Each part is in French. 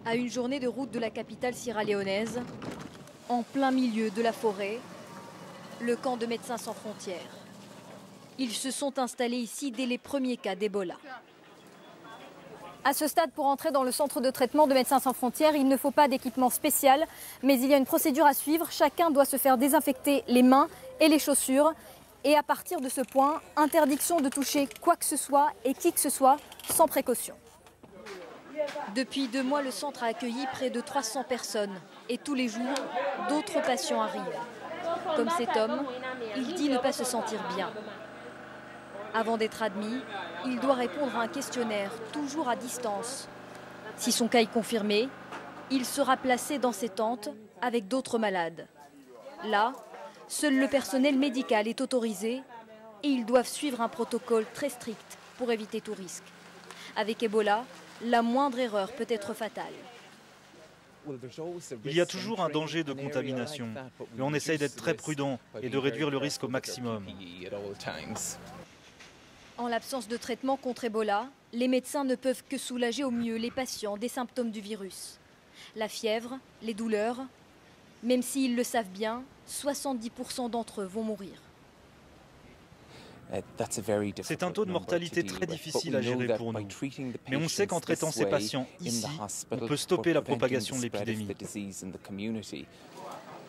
À une journée de route de la capitale sierra-léonaise, en plein milieu de la forêt, le camp de Médecins sans frontières. Ils se sont installés ici dès les premiers cas d'Ebola. À ce stade, pour entrer dans le centre de traitement de Médecins sans frontières, il ne faut pas d'équipement spécial, mais il y a une procédure à suivre. Chacun doit se faire désinfecter les mains et les chaussures. Et à partir de ce point, interdiction de toucher quoi que ce soit et qui que ce soit sans précaution. Depuis 2 mois, le centre a accueilli près de 300 personnes. Et tous les jours, d'autres patients arrivent. Comme cet homme, il dit ne pas se sentir bien. Avant d'être admis, il doit répondre à un questionnaire, toujours à distance. Si son cas est confirmé, il sera placé dans ses tentes avec d'autres malades. Là, seul le personnel médical est autorisé et ils doivent suivre un protocole très strict pour éviter tout risque. Avec Ebola, la moindre erreur peut être fatale. Il y a toujours un danger de contamination, mais on essaye d'être très prudent et de réduire le risque au maximum. En l'absence de traitement contre Ebola, les médecins ne peuvent que soulager au mieux les patients des symptômes du virus. La fièvre, les douleurs, même s'ils le savent bien, 70% d'entre eux vont mourir. C'est un taux de mortalité très difficile à gérer pour nous. Mais on sait qu'en traitant ces patients ici, on peut stopper la propagation de l'épidémie.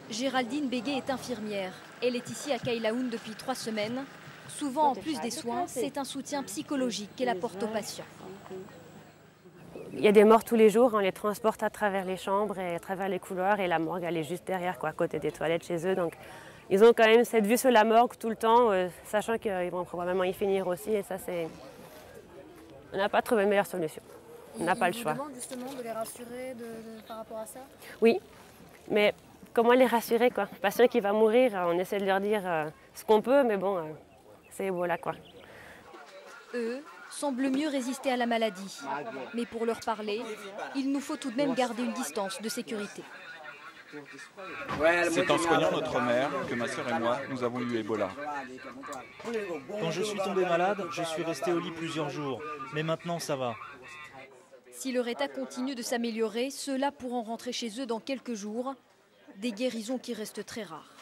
Géraldine Béguet est infirmière. Elle est ici à Kailaoun depuis 3 semaines. Souvent, en plus des soins, c'est un soutien psychologique qu'elle apporte aux patients. Il y a des morts tous les jours, on les transporte à travers les chambres et à travers les couloirs et la morgue elle est juste derrière, à côté des toilettes chez eux. Donc ils ont quand même cette vue sur la morgue tout le temps, sachant qu'ils vont probablement y finir aussi et ça c'est... On n'a pas trouvé une meilleure solution, on n'a pas le choix. Ils vous demandent justement de les rassurer par rapport à ça? Oui, mais comment les rassurer quoi? Pas sûr qu'il va mourir, on essaie de leur dire ce qu'on peut, mais bon, c'est Ebola quoi. Eux semblent mieux résister à la maladie. Mais pour leur parler, il nous faut tout de même garder une distance de sécurité. C'est en soignant notre mère que ma sœur et moi, nous avons eu Ebola. Quand je suis tombé malade, je suis resté au lit plusieurs jours. Mais maintenant, ça va. Si leur état continue de s'améliorer, ceux-là pourront rentrer chez eux dans quelques jours. Des guérisons qui restent très rares.